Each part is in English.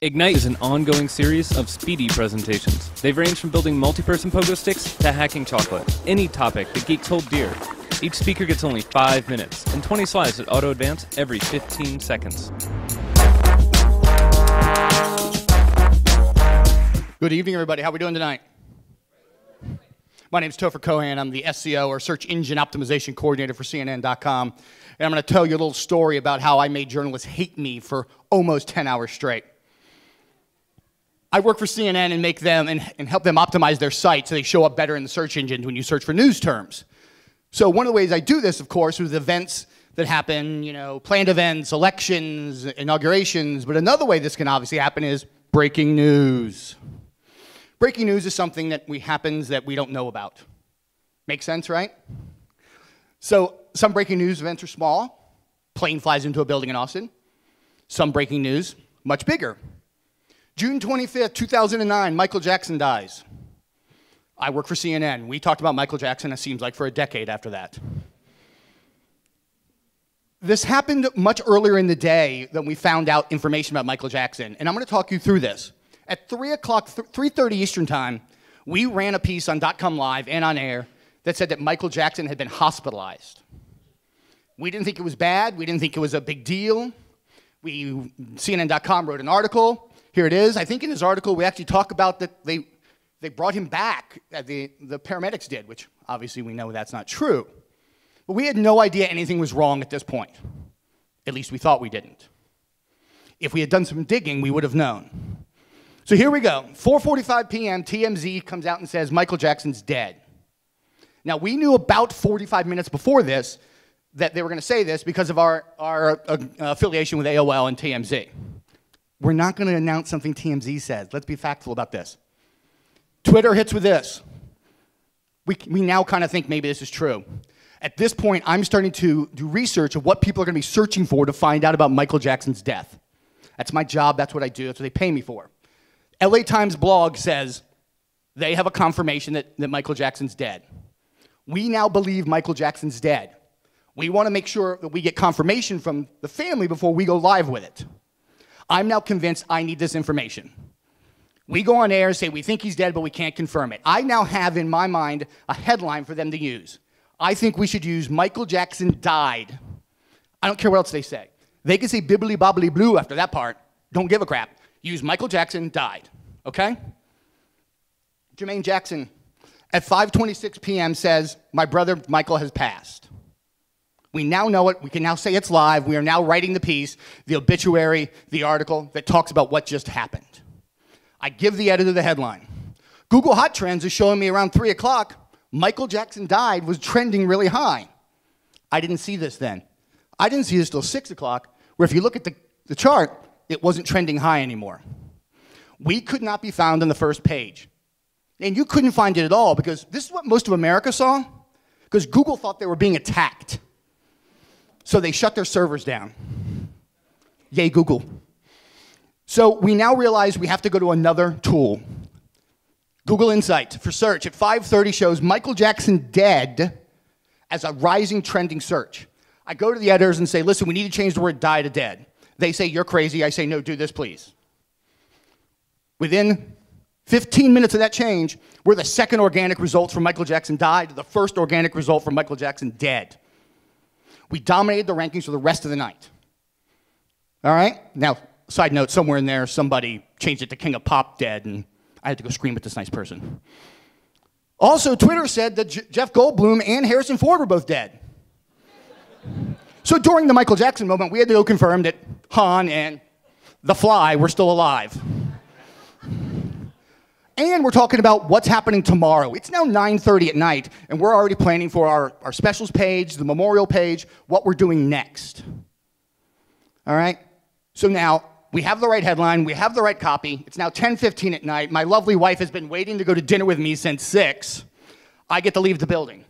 Ignite is an ongoing series of speedy presentations. They've ranged from building multi-person pogo sticks to hacking chocolate. Any topic that geeks hold dear. Each speaker gets only 5 minutes and 20 slides that auto-advance every 15 seconds. Good evening, everybody. How are we doing tonight? My name is Topher Kohan. I'm the SEO, or Search Engine Optimization Coordinator for CNN.com. And I'm going to tell you a little story about how I made journalists hate me for almost 10 hours straight. I work for CNN and make them and help them optimize their site so they show up better in the search engine when you search for news terms. So one of the ways I do this, of course, was events that happen, planned events, elections, inaugurations. But another way this can obviously happen is breaking news. Breaking news is something that happens that we don't know about. Make sense, right? So some breaking news events are small. Plane flies into a building in Austin. Some breaking news, much bigger. June 25th, 2009, Michael Jackson dies. I work for CNN. We talked about Michael Jackson, it seems like, for a decade after that. This happened much earlier in the day than we found out information about Michael Jackson, and I'm going to talk you through this. At 3 o'clock, 3:30 Eastern Time, we ran a piece on .com Live and on air that said that Michael Jackson had been hospitalized. We didn't think it was bad. We didn't think it was a big deal. CNN.com wrote an article. Here it is. I think in this article we actually talk about that they brought him back, the paramedics did, which obviously we know that's not true. But we had no idea anything was wrong at this point. At least we thought we didn't. If we had done some digging, we would have known. So here we go. 4:45 p.m., TMZ comes out and says Michael Jackson's dead. Now, we knew about 45 minutes before this that they were going to say this because of our affiliation with AOL and TMZ. We're not going to announce something TMZ says. Let's be factual about this. Twitter hits with this. We now kind of think maybe this is true. At this point, I'm starting to do research of what people are going to be searching for to find out about Michael Jackson's death. That's my job. That's what I do. That's what they pay me for. LA Times blog says they have a confirmation that Michael Jackson's dead. We now believe Michael Jackson's dead. We want to make sure that we get confirmation from the family before we go live with it. I'm now convinced I need this information. We go on air and say we think he's dead, but we can't confirm it. I now have in my mind a headline for them to use. I think we should use Michael Jackson died. I don't care what else they say. They can say bibbly bobbly blue after that part. Don't give a crap. Use Michael Jackson died, okay? Jermaine Jackson at 5:26 p.m. says, my brother Michael has passed. We now know it. We can now say it's live. We are now writing the piece, the obituary, the article that talks about what just happened. I give the editor the headline. Google Hot Trends is showing me around 3 o'clock, Michael Jackson died was trending really high. I didn't see this then. I didn't see this till 6 o'clock, where if you look at the chart, it wasn't trending high anymore. We could not be found on the first page. And you couldn't find it at all because this is what most of America saw, because Google thought they were being attacked. So they shut their servers down. Yay, Google. So we now realize we have to go to another tool. Google Insight for search at 5:30 shows Michael Jackson dead as a rising trending search. I go to the editors and say, listen, we need to change the word die to dead. They say, you're crazy. I say, no, do this, please. Within 15 minutes of that change, we're the second organic result from Michael Jackson died to the first organic result from Michael Jackson dead. We dominated the rankings for the rest of the night. All right? Now, side note, somewhere in there, somebody changed it to King of Pop dead, and I had to go scream at this nice person. Also, Twitter said that Jeff Goldblum and Harrison Ford were both dead. So during the Michael Jackson moment, we had to go confirm that Han and The Fly were still alive. And we're talking about what's happening tomorrow. It's now 9:30 at night, and we're already planning for our specials page, the memorial page, what we're doing next. All right? So now, we have the right headline, we have the right copy. It's now 10:15 at night. My lovely wife has been waiting to go to dinner with me since 6. I get to leave the building.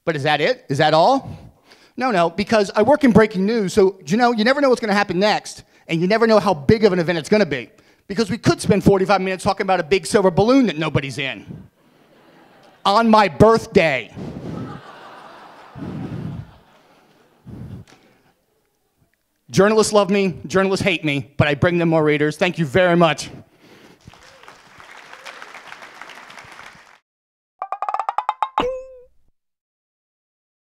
But is that it? Is that all? No, because I work in breaking news, so you never know what's going to happen next, and you never know how big of an event it's going to be. Because we could spend 45 minutes talking about a big silver balloon that nobody's in. On my birthday. Journalists love me, journalists hate me, but I bring them more readers. Thank you very much.